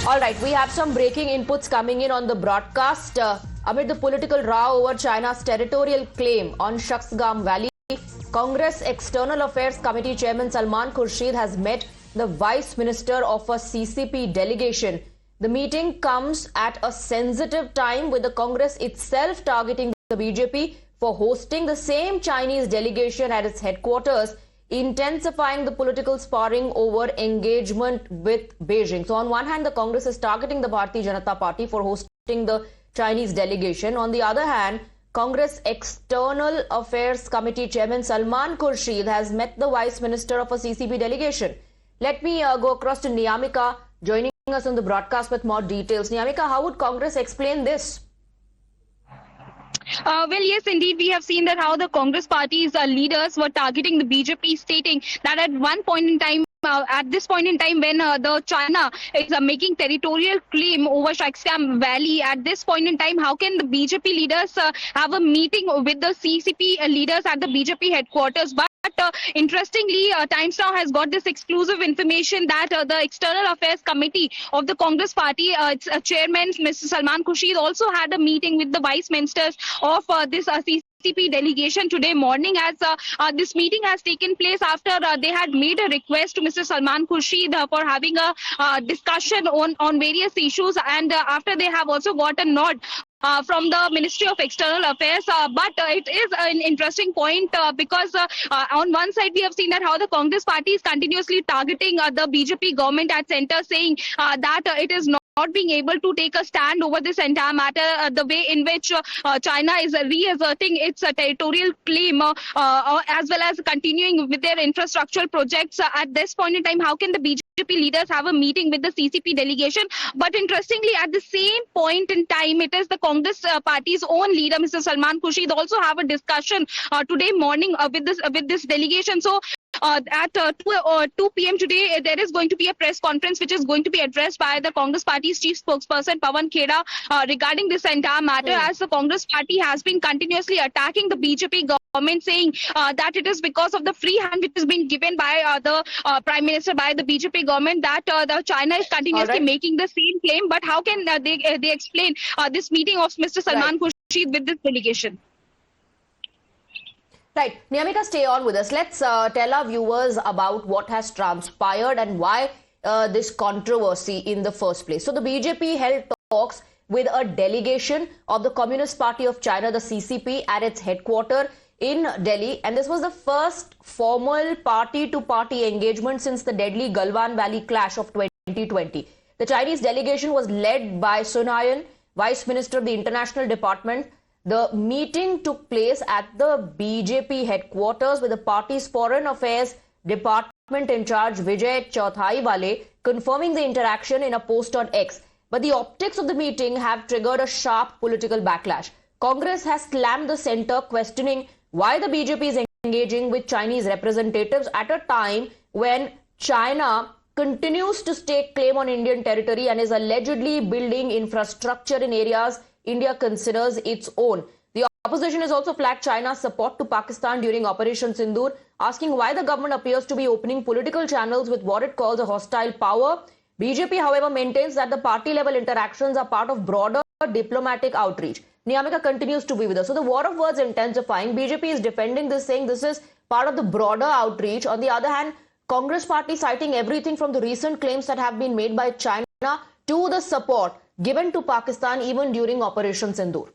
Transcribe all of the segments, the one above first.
All right, we have some breaking inputs coming in on the broadcast. Amid the political row over China's territorial claim on Shaksgam Valley, Congress External Affairs Committee Chairman Salman Khurshid has met the Vice Minister of a CCP delegation. The meeting comes at a sensitive time, with the Congress itself targeting the BJP for hosting the same Chinese delegation at its headquarters, intensifying the political sparring over engagement with Beijing. So on one hand, the Congress is targeting the Bharatiya Janata Party for hosting the Chinese delegation. On the other hand, Congress External Affairs Committee Chairman Salman Khurshid has met the Vice Minister of a CCP delegation. Let me go across to Niyamika, joining us on the broadcast with more details. Niyamika, how would Congress explain this? Well, yes, indeed, we have seen that how the Congress party's leaders were targeting the BJP, stating that at one point in time, at this point in time, when the China is making territorial claim over Shaksgam Valley, at this point in time, how can the BJP leaders have a meeting with the CCP leaders at the BJP headquarters? But interestingly, Times Now has got this exclusive information that the External Affairs Committee of the Congress Party, its chairman, Mr. Salman Khurshid, also had a meeting with the vice ministers of this CCP delegation today morning, as this meeting has taken place after they had made a request to Mr. Salman Khurshid for having a discussion on various issues, and after they have also got a nod from the Ministry of External Affairs. But it is an interesting point because on one side we have seen that how the Congress party is continuously targeting the BJP government at center, saying that it is not being able to take a stand over this entire matter, the way in which China is reasserting its territorial claim, as well as continuing with their infrastructural projects. At this point in time, how can the BJP leaders have a meeting with the CCP delegation? But interestingly, at the same point in time, it is the Congress party's own leader, Mr. Salman Khurshid, also have a discussion today morning with this delegation. So at 2 p.m. today, there is going to be a press conference which is going to be addressed by the Congress Party's chief spokesperson, Pawan Khera, regarding this entire matter, as the Congress Party has been continuously attacking the BJP government, saying that it is because of the free hand which is being given by the Prime Minister, by the BJP government, that the China is continuously making the same claim. But how can they explain this meeting of Mr. Salman Khurshid with this delegation? Right. Niyamika, stay on with us. Let's tell our viewers about what has transpired and why this controversy in the first place. So the BJP held talks with a delegation of the Communist Party of China, the CCP, at its headquarters in Delhi. And this was the first formal party-to-party engagement since the deadly Galwan Valley clash of 2020. The Chinese delegation was led by Sun Hayan, Vice Minister of the International Department. The meeting took place at the BJP headquarters, with the party's Foreign Affairs Department in charge, Vijay Chauthaiwale, confirming the interaction in a post on X. But the optics of the meeting have triggered a sharp political backlash. Congress has slammed the centre, questioning why the BJP is engaging with Chinese representatives at a time when China continues to stake claim on Indian territory and is allegedly building infrastructure in areas India considers its own. The opposition has also flagged China's support to Pakistan during Operation Sindoor, asking why the government appears to be opening political channels with what it calls a hostile power. BJP, however, maintains that the party-level interactions are part of broader diplomatic outreach. Niyamika continues to be with us. So the war of words intensifying. BJP is defending this, saying this is part of the broader outreach. On the other hand, Congress party citing everything from the recent claims that have been made by China to the support given to Pakistan even during Operation Sindoor.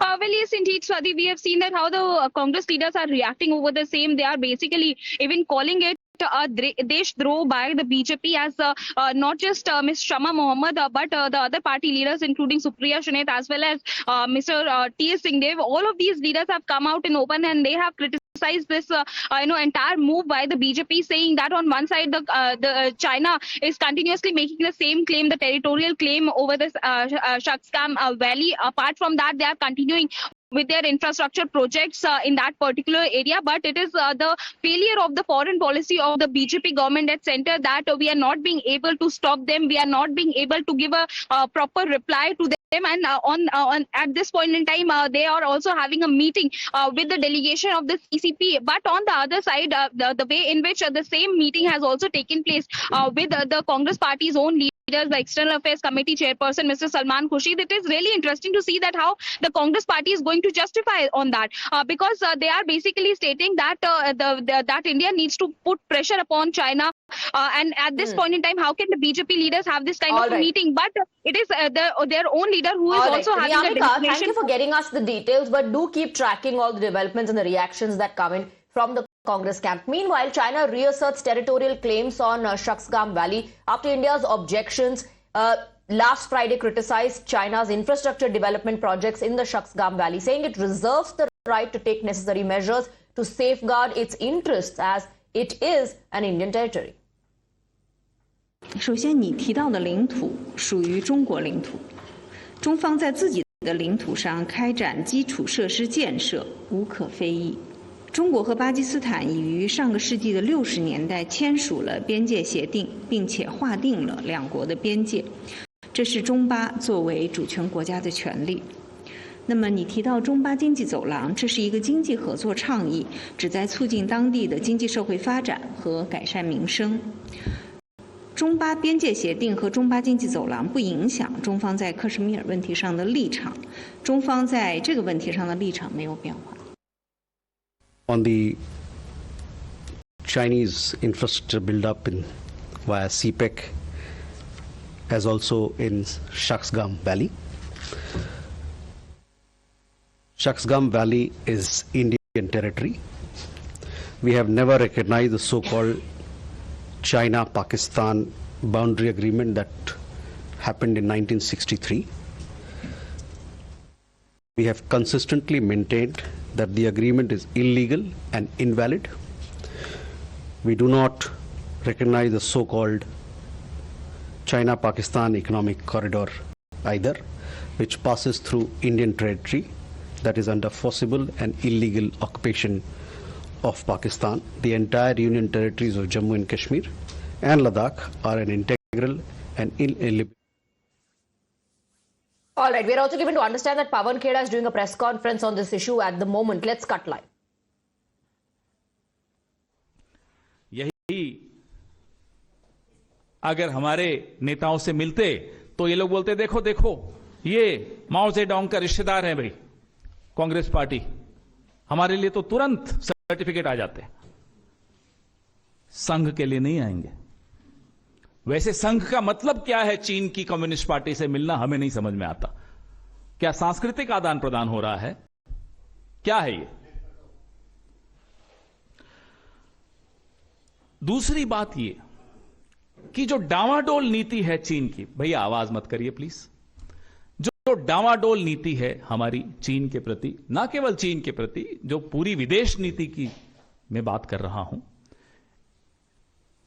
Well, yes, indeed, Swati, we have seen that how the Congress leaders are reacting over the same. They are basically even calling it Deshdroh by the BJP, as not just Ms. Shama Mohammed, but the other party leaders, including Supriya Shuneth, as well as Mr. T.S. Singhdeo. All of these leaders have come out in open and they have criticized this entire move by the BJP, saying that on one side the China is continuously making the same claim, the territorial claim over this Shaksgam Valley. Apart from that, they are continuing with their infrastructure projects in that particular area. But it is the failure of the foreign policy of the BJP government at center that we are not being able to stop them. We are not being able to give a proper reply to and at this point in time they are also having a meeting with the delegation of the CCP. But on the other side, the way in which the same meeting has also taken place with the Congress party's own leaders, the External Affairs Committee chairperson, Mr. Salman Khurshid, it is really interesting to see that how the Congress party is going to justify on that, because they are basically stating that that India needs to put pressure upon China. And at this point in time, how can the BJP leaders have this kind of a meeting? But it is their own leader who is also having a demonstration. Thank you for getting us the details, but do keep tracking all the developments and the reactions that come in from the Congress camp. Meanwhile, China reasserts territorial claims on Shaksgam Valley after India's objections last Friday criticized China's infrastructure development projects in the Shaksgam Valley, saying it reserves the right to take necessary measures to safeguard its interests as it is an Indian territory. 首先，你提到的领土属于中国领土，中方在自己的领土上开展基础设施建设无可非议。中国和巴基斯坦已于上个世纪的60年代签署了边界协定，并且划定了两国的边界，这是中巴作为主权国家的权利。那么，你提到中巴经济走廊，这是一个经济合作倡议，旨在促进当地的经济社会发展和改善民生。 中巴边界协定和中巴经济走廊不影响中方在克什米尔问题上的立场，中方在这个问题上的立场没有变化。On the Chinese infrastructure build-up via CPEC, as also in Shaksgam Valley. Shaksgam Valley is Indian territory. We have never recognized the so-called China-Pakistan boundary agreement that happened in 1963. We have consistently maintained that the agreement is illegal and invalid. We do not recognize the so-called China-Pakistan economic corridor either, which passes through Indian territory that is under forcible and illegal occupation of Pakistan. The entire Union territories of Jammu and Kashmir and Ladakh are an integral and inalienable. All right, we're also given to understand that Pawan Kheda is doing a press conference on this issue at the moment. Let's cut live. यही अगर हमारे नेताओं से मिलते तो ये लोग बोलते देखो देखो ये माओ जेडोंग का रिश्तेदार है भाई कांग्रेस पार्टी, हमारे लिए तो तुरंत सर्टिफिकेट आ जाते। संघ के लिए नहीं आएंगे। वैसे संघ का मतलब क्या है? चीन की कम्युनिस्ट पार्टी से मिलना हमें नहीं समझ में आता। क्या सांस्कृतिक आदान प्रदान हो रहा है? क्या है ये? दूसरी बात ये कि जो डावाडोल नीति है चीन की, भैया आवाज मत करिए प्लीज, जो डावाडोल नीति है हमारी चीन के प्रति, ना केवल चीन के प्रति, जो पूरी विदेश नीति की मैं बात कर रहा हूं,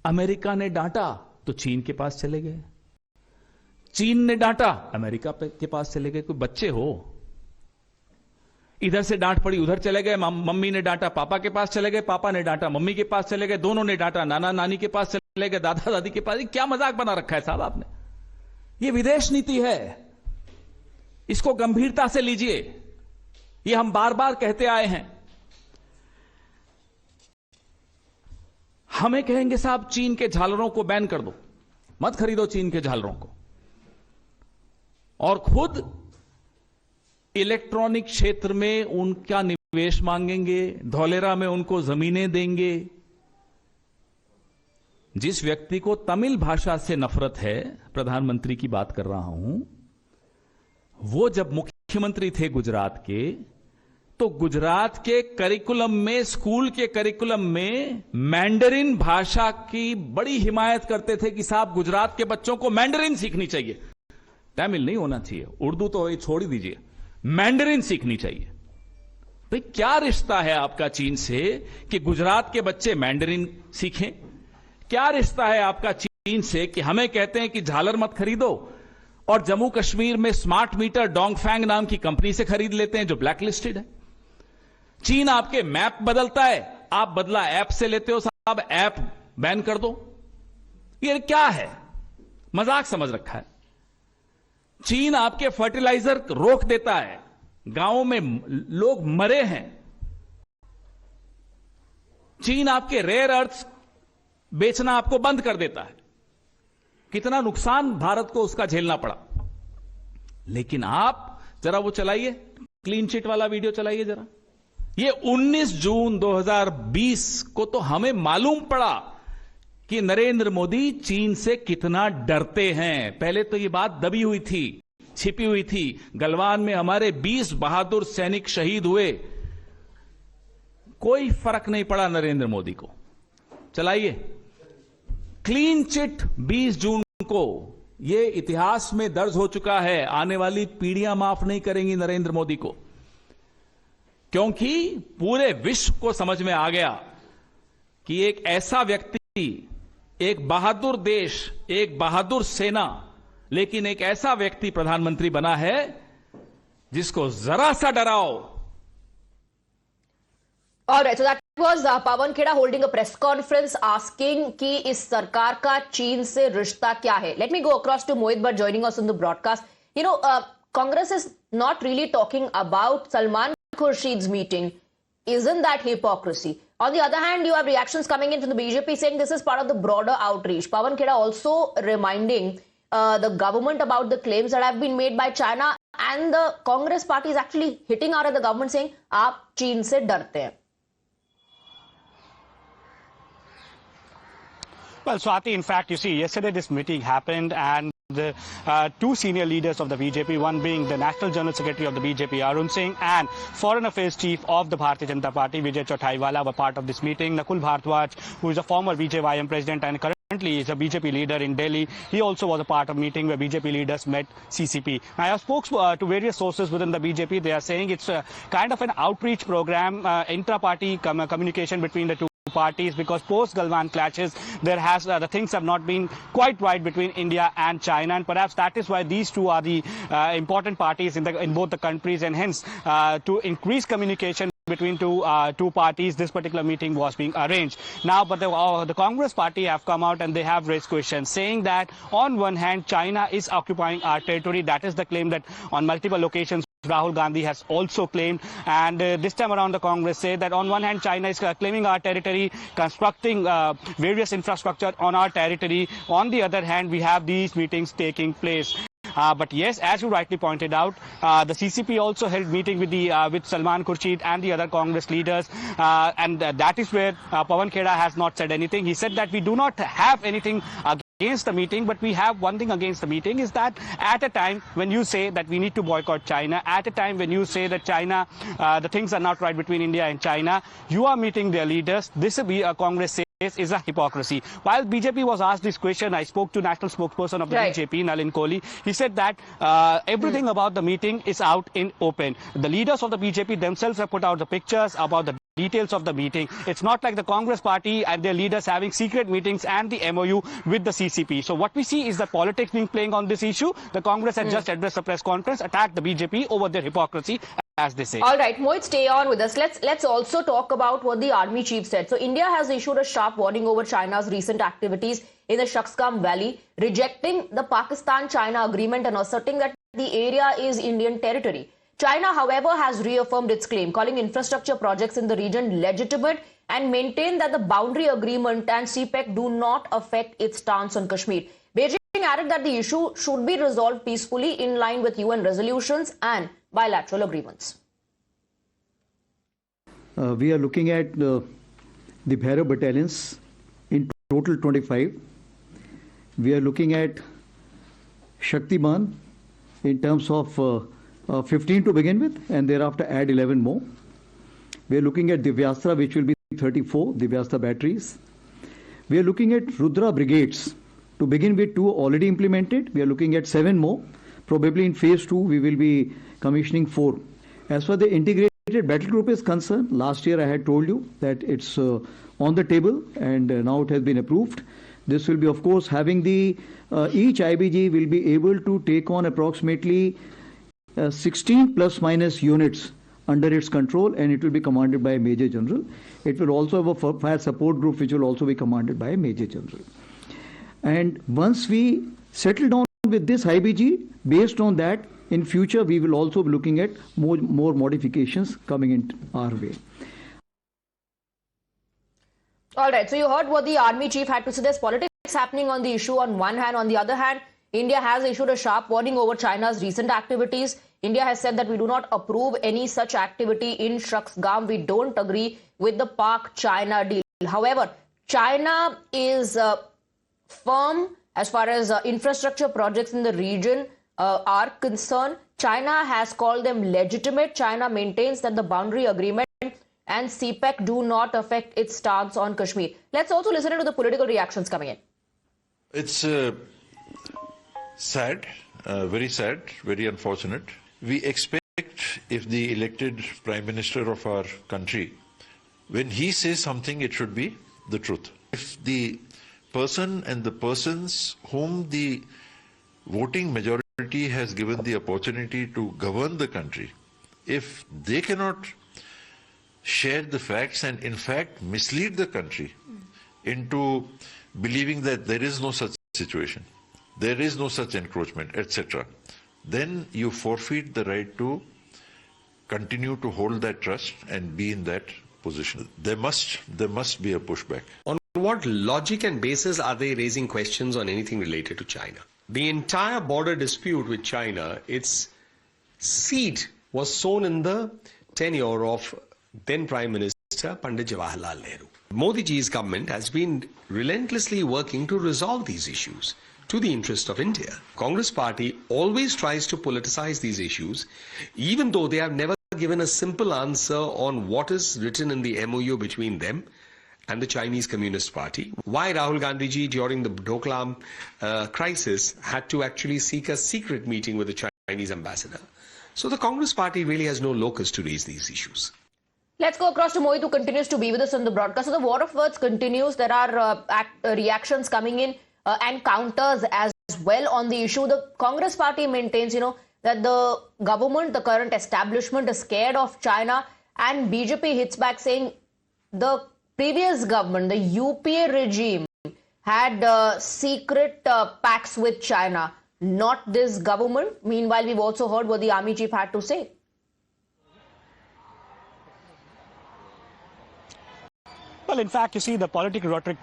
अमेरिका ने डांटा तो चीन के पास चले गए, चीन ने डांटा अमेरिका के पास चले गए। कोई बच्चे हो, इधर से डांट पड़ी उधर चले गए, मम्मी ने डांटा पापा के पास चले गए, पापा ने डांटा मम्मी के पास चले गए, दोनों ने डांटा नाना नानी के पास चले गए, दादा दादी के पास। क्या मजाक बना रखा है साहब आपने? ये विदेश नीति है, इसको गंभीरता से लीजिए। ये हम बार बार कहते आए हैं। हमें कहेंगे साहब चीन के झालरों को बैन कर दो, मत खरीदो चीन के झालरों को, और खुद इलेक्ट्रॉनिक क्षेत्र में उनका निवेश मांगेंगे, धौलेरा में उनको जमीनें देंगे। जिस व्यक्ति को तमिल भाषा से नफरत है, प्रधानमंत्री की बात कर रहा हूं, वो जब मुख्यमंत्री थे गुजरात के, तो गुजरात के करिकुलम में, स्कूल के करिकुलम में मैंडरिन भाषा की बड़ी हिमायत करते थे कि साहब गुजरात के बच्चों को मैंडरिन सीखनी चाहिए। तमिल नहीं होना चाहिए, उर्दू तो छोड़ ही दीजिए, मैंडरिन सीखनी चाहिए। भाई क्या रिश्ता है आपका चीन से कि गुजरात के बच्चे मैंडरिन सीखें? क्या रिश्ता है आपका चीन से कि हमें कहते हैं कि झालर मत खरीदो और जम्मू कश्मीर में स्मार्ट मीटर डोंगफैंग नाम की कंपनी से खरीद लेते हैं जो ब्लैक लिस्टेड है? चीन आपके मैप बदलता है, आप बदला ऐप से लेते हो, साहब ऐप बैन कर दो। ये क्या है? मजाक समझ रखा है। चीन आपके फर्टिलाइजर रोक देता है, गांवों में लोग मरे हैं। चीन आपके रेयर अर्थ्स बेचना आपको बंद कर देता है। कितना नुकसान भारत को उसका झेलना पड़ा। लेकिन आप जरा वो चलाइए, क्लीन चिट वाला वीडियो चलाइए जरा। ये 19 जून 2020 को तो हमें मालूम पड़ा कि नरेंद्र मोदी चीन से कितना डरते हैं। पहले तो ये बात दबी हुई थी, छिपी हुई थी। गलवान में हमारे 20 बहादुर सैनिक शहीद हुए, कोई फर्क नहीं पड़ा नरेंद्र मोदी को। चलाइए क्लीन चिट 20 जून को। यह इतिहास में दर्ज हो चुका है। आने वाली पीढ़ियां माफ नहीं करेंगी नरेंद्र मोदी को, क्योंकि पूरे विश्व को समझ में आ गया कि एक ऐसा व्यक्ति, एक बहादुर देश, एक बहादुर सेना, लेकिन एक ऐसा व्यक्ति प्रधानमंत्री बना है जिसको जरा सा डराओ। All right, so that was Pawan Kheda holding a press conference asking कि इस सरकार का चीन से रिश्ता क्या है. Let me go across to Mohit Bhatt joining us on the broadcast. You know, Congress is not really talking about Salman Khurshid's meeting. Isn't that hypocrisy? On the other hand, you have reactions coming in from the BJP saying this is part of the broader outreach. Pawan Kheda also reminding the government about the claims that have been made by China, and the Congress party is actually hitting out at the government saying आप चीन से डरते हैं. Well, Swati, in fact, you see, yesterday this meeting happened, and the two senior leaders of the BJP, one being the National General Secretary of the BJP, Arun Singh, and Foreign Affairs Chief of the Bharatiya Janata Party, Vijay Chauthaiwala, were part of this meeting. Nakul Bharadwaj, who is a former BJYM president and currently is a BJP leader in Delhi, he also was a part of a meeting where BJP leaders met CCP. I have spoken to various sources within the BJP. They are saying it's a kind of an outreach program, intra-party communication between the two parties, because post Galwan clashes there has the things have not been quite right between India and China, and perhaps that is why these two are the important parties in both the countries, and hence to increase communication between two parties, this particular meeting was being arranged. Now, but the Congress party have come out and they have raised questions, saying that on one hand China is occupying our territory. That is the claim that on multiple occasions Rahul Gandhi has also claimed, and this time around the Congress say that on one hand China is claiming our territory, constructing various infrastructure on our territory. On the other hand, we have these meetings taking place. But yes, as you rightly pointed out, the CCP also held meeting with Salman Khurshid and the other Congress leaders, and that is where Pawan Kheda has not said anything. He said that we do not have anything against the meeting, but we have one thing against the meeting, is that at a time when you say that we need to boycott China, at a time when you say that China, the things are not right between India and China, you are meeting their leaders. This Congress says is a hypocrisy. While BJP was asked this question, I spoke to national spokesperson of the BJP, Nalin Kohli. He said that everything about the meeting is out in open. The leaders of the BJP themselves have put out the pictures about the details of the meeting. It's not like the Congress party and their leaders having secret meetings and the MOU with the CCP. So what we see is the politics being playing on this issue. The Congress had just addressed a press conference, attacked the BJP over their hypocrisy, as they say. All right, Mohit, stay on with us. Let's also talk about what the army chief said. So India has issued a sharp warning over China's recent activities in the Shaksgam Valley, rejecting the Pakistan-China agreement and asserting that the area is Indian territory. China, however, has reaffirmed its claim, calling infrastructure projects in the region legitimate and maintained that the boundary agreement and CPEC do not affect its stance on Kashmir. Beijing added that the issue should be resolved peacefully in line with UN resolutions and bilateral agreements. We are looking at the Bhaira battalions, in total 25. We are looking at Shaktiman in terms of 15 to begin with, and thereafter add 11 more. We are looking at Divyastra, which will be 34 Divyastra batteries. We are looking at Rudra brigades. To begin with, 2 already implemented. We are looking at 7 more. Probably in phase 2, we will be commissioning 4. As far as the integrated battle group is concerned, last year I had told you that it's on the table, and now it has been approved. This will be, of course, having each IBG will be able to take on approximately 16 plus minus units under its control, and it will be commanded by a Major General. It will also have a fire support group which will also be commanded by a Major General. And once we settle down with this IBG. Based on that, in future we will also be looking at more modifications coming in our way. All right, so you heard what the army chief had to say. There's politics happening on the issue on one hand. On the other hand, India has issued a sharp warning over China's recent activities. India has said that we do not approve any such activity in Shaksgam. We don't agree with the Pak-China deal. However, China is firm as far as infrastructure projects in the region are concerned. China has called them legitimate. China maintains that the boundary agreement and CPEC do not affect its stance on Kashmir. Let's also listen to the political reactions coming in. It's sad, very sad, very unfortunate. We expect if the elected Prime Minister of our country, when he says something, it should be the truth. If the person and the persons whom the voting majority has given the opportunity to govern the country, if they cannot share the facts and in fact mislead the country into believing that there is no such situation, there is no such encroachment, etc., then you forfeit the right to continue to hold that trust and be in that position. There must be a pushback. On what logic and basis are they raising questions on anything related to China? The entire border dispute with China, its seed was sown in the tenure of then Prime Minister Pandit Jawaharlal Nehru. Modi ji's government has been relentlessly working to resolve these issues to the interest of India. Congress party always tries to politicize these issues, even though they have never given a simple answer on what is written in the MOU between them and the Chinese Communist Party. Why Rahul Gandhi ji during the Doklam crisis had to actually seek a secret meeting with the Chinese ambassador. So the Congress party really has no locus to raise these issues. Let's go across to Mohit, who continues to be with us on the broadcast. So the war of words continues. There are reactions coming in and counters as well on the issue. The Congress party maintains, that the government, the current establishment is scared of China, and BJP hits back saying the previous government, the UPA regime, had secret pacts with China, not this government. Meanwhile, we've also heard what the army chief had to say. Well, in fact, you see, the political rhetoric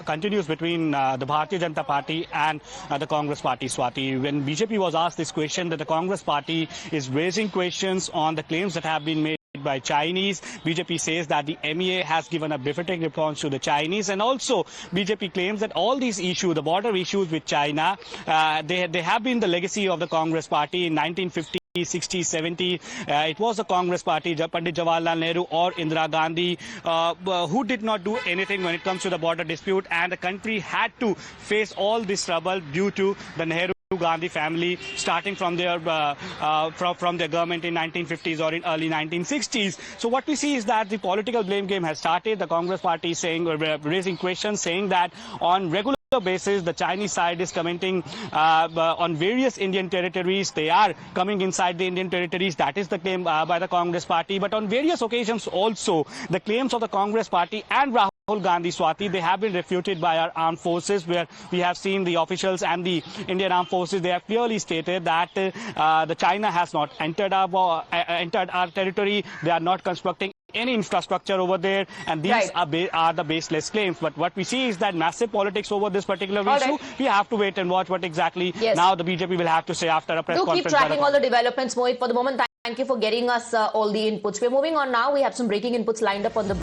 continues between the Bharatiya Janata Party and the Congress Party, Swati. When BJP was asked this question, that the Congress Party is raising questions on the claims that have been made by Chinese, BJP says that the MEA has given a befitting response to the Chinese, and also BJP claims that all these issues, the border issues with China, they have been the legacy of the Congress Party in 1950. 60, 70, it was the Congress party, Pandit Jawaharlal Nehru or Indira Gandhi, who did not do anything when it comes to the border dispute, and the country had to face all this trouble due to the Nehru-Gandhi family, starting from their government in 1950s or in early 1960s. So what we see is that the political blame game has started. The Congress party is saying, raising questions, saying that on regular basis, the Chinese side is commenting on various Indian territories. They are coming inside the Indian territories. That is the claim by the Congress party. But on various occasions also, the claims of the Congress party and Rahul Gandhi, Swati, they have been refuted by our armed forces, where we have seen the officials and the Indian armed forces. They have clearly stated that the China has not entered our territory. They are not constructing any infrastructure over there, and these are the baseless claims. But what we see is that massive politics over this particular issue. We have to wait and watch what exactly now the BJP will have to say after a press conference. Keep tracking all the developments, Mohit. For the moment, thank you for getting us all the inputs. We're moving on now. We have some breaking inputs lined up on the